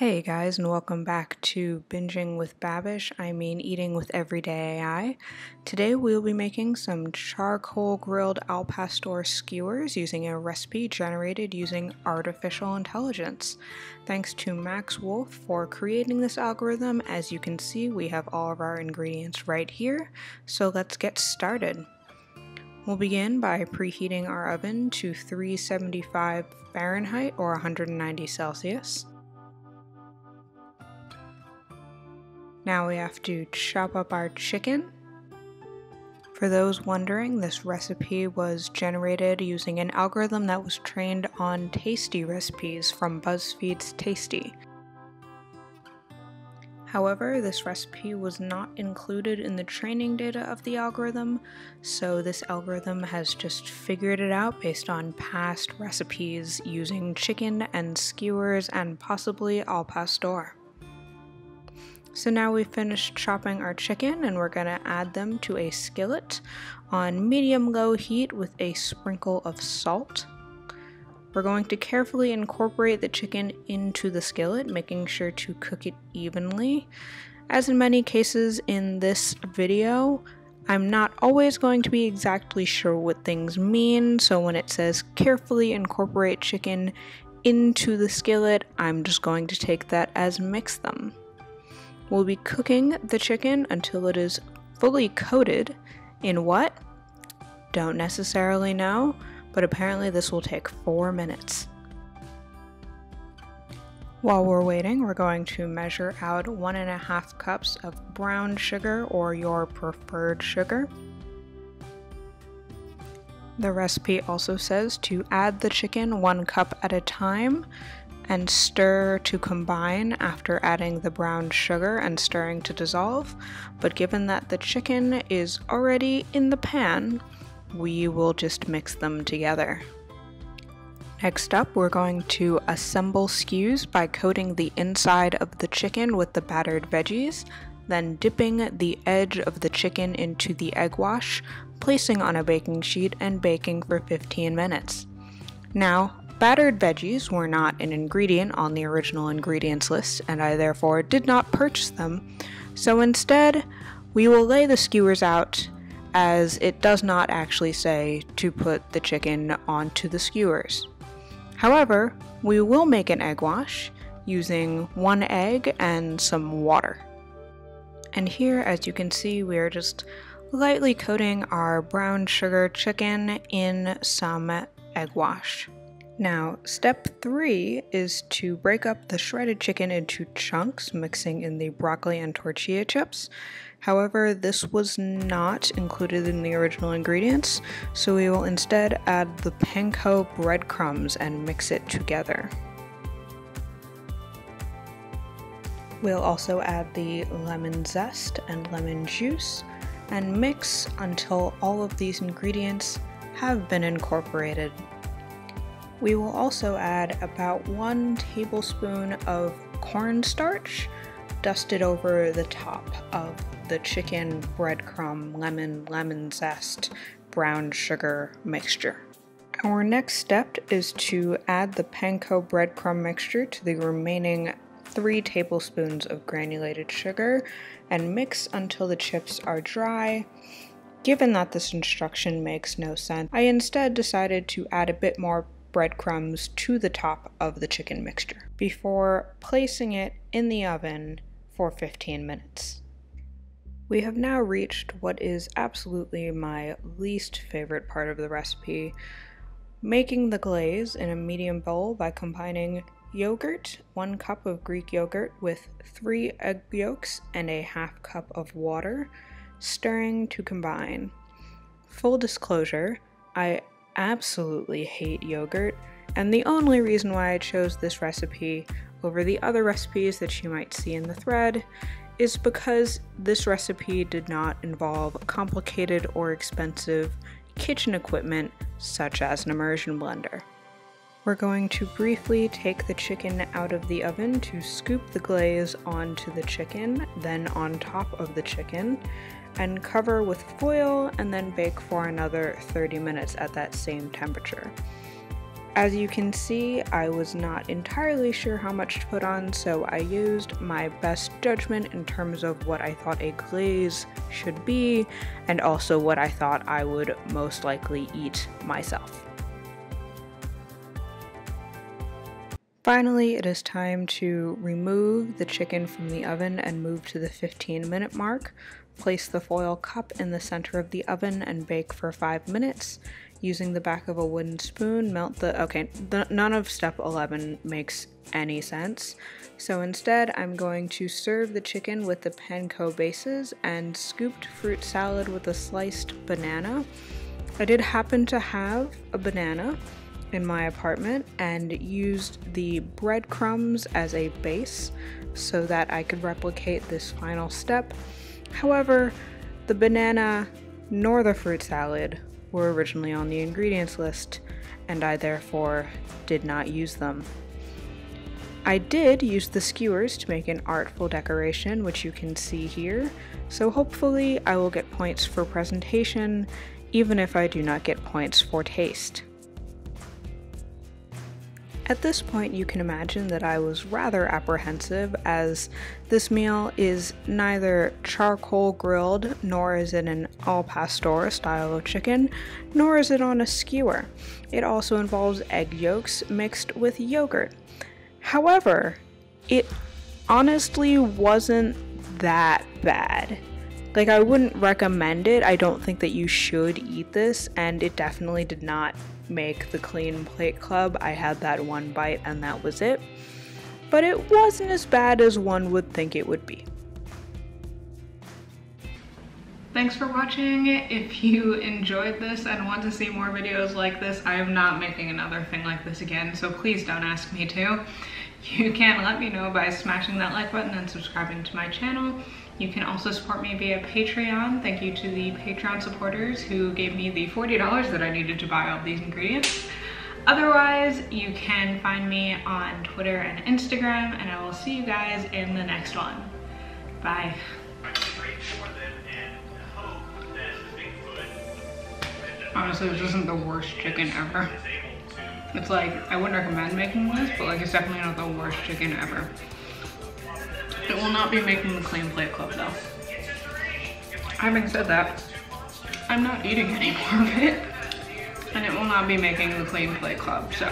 Hey guys, and welcome back to Binging with Babish, Eating with everydAI. Today we'll be making some charcoal grilled al pastor skewers using a recipe generated using artificial intelligence. Thanks to Max Wolf for creating this algorithm. As you can see, we have all of our ingredients right here, so let's get started. We'll begin by preheating our oven to 375 Fahrenheit or 190 Celsius. Now we have to chop up our chicken. For those wondering, this recipe was generated using an algorithm that was trained on tasty recipes from BuzzFeed's Tasty. However, this recipe was not included in the training data of the algorithm, so this algorithm has just figured it out based on past recipes using chicken and skewers and possibly al pastor. So now we've finished chopping our chicken and we're going to add them to a skillet on medium-low heat with a sprinkle of salt. We're going to carefully incorporate the chicken into the skillet, making sure to cook it evenly. As in many cases in this video, I'm not always going to be exactly sure what things mean, so when it says carefully incorporate chicken into the skillet, I'm just going to take that as mix them. We'll be cooking the chicken until it is fully coated in what? Don't necessarily know, but apparently this will take 4 minutes. While we're waiting, we're going to measure out 1.5 cups of brown sugar or your preferred sugar. The recipe also says to add the chicken 1 cup at a time and stir to combine after adding the brown sugar and stirring to dissolve, but given that the chicken is already in the pan, we will just mix them together. Next up, we're going to assemble skews by coating the inside of the chicken with the battered veggies, then dipping the edge of the chicken into the egg wash, placing on a baking sheet and baking for 15 minutes. Now, battered veggies were not an ingredient on the original ingredients list, and I therefore did not purchase them, so instead we will lay the skewers out, as it does not actually say to put the chicken onto the skewers. However, we will make an egg wash using 1 egg and some water. And here, as you can see, we are just lightly coating our brown sugar chicken in some egg wash. Now, step 3 is to break up the shredded chicken into chunks, mixing in the broccoli and tortilla chips. However, this was not included in the original ingredients, so we will instead add the panko breadcrumbs and mix it together. We'll also add the lemon zest and lemon juice and mix until all of these ingredients have been incorporated. We will also add about 1 tablespoon of cornstarch dusted over the top of the chicken, breadcrumb, lemon zest, brown sugar mixture. Our next step is to add the panko breadcrumb mixture to the remaining 3 tablespoons of granulated sugar and mix until the chips are dry. Given that this instruction makes no sense, I instead decided to add a bit more breadcrumbs to the top of the chicken mixture before placing it in the oven for 15 minutes. We have now reached what is absolutely my least favorite part of the recipe, making the glaze in a medium bowl by combining yogurt, 1 cup of Greek yogurt with 3 egg yolks and a ½ cup of water, stirring to combine. Full disclosure, I absolutely hate yogurt, and the only reason why I chose this recipe over the other recipes that you might see in the thread is because this recipe did not involve complicated or expensive kitchen equipment such as an immersion blender. We're going to briefly take the chicken out of the oven to scoop the glaze onto the chicken, then on top of the chicken, and cover with foil and then bake for another 30 minutes at that same temperature. As you can see, I was not entirely sure how much to put on, so I used my best judgment in terms of what I thought a glaze should be, and also what I thought I would most likely eat myself. Finally, it is time to remove the chicken from the oven and move to the 15-minute mark. Place the foil cup in the center of the oven and bake for 5 minutes. Using the back of a wooden spoon, melt the, none of step 11 makes any sense. So instead, I'm going to serve the chicken with the panko bases and scooped fruit salad with a sliced banana. I did happen to have a banana in my apartment and used the breadcrumbs as a base so that I could replicate this final step. However, the banana nor the fruit salad were originally on the ingredients list, and I therefore did not use them. I did use the skewers to make an artful decoration, which you can see here, so hopefully I will get points for presentation, even if I do not get points for taste. At this point, you can imagine that I was rather apprehensive, as this meal is neither charcoal grilled, nor is it an al pastor style of chicken, nor is it on a skewer. It also involves egg yolks mixed with yogurt. However, it honestly wasn't that bad. Like, I wouldn't recommend it. I don't think that you should eat this, and it definitely did not make the clean plate club. I had that one bite and that was it. But it wasn't as bad as one would think it would be. Thanks for watching. If you enjoyed this and want to see more videos like this, I am not making another thing like this again, so please don't ask me to. You can let me know by smashing that like button and subscribing to my channel. You can also support me via Patreon. Thank you to the Patreon supporters who gave me the $40 that I needed to buy all these ingredients. Otherwise, you can find me on Twitter and Instagram, and I will see you guys in the next one. Bye. Honestly, this isn't the worst chicken ever. It's like, I wouldn't recommend making this, but like, it's definitely not the worst chicken ever. It will not be making the clean plate club though. Having said that, I'm not eating any more of it, and it will not be making the clean plate club, so.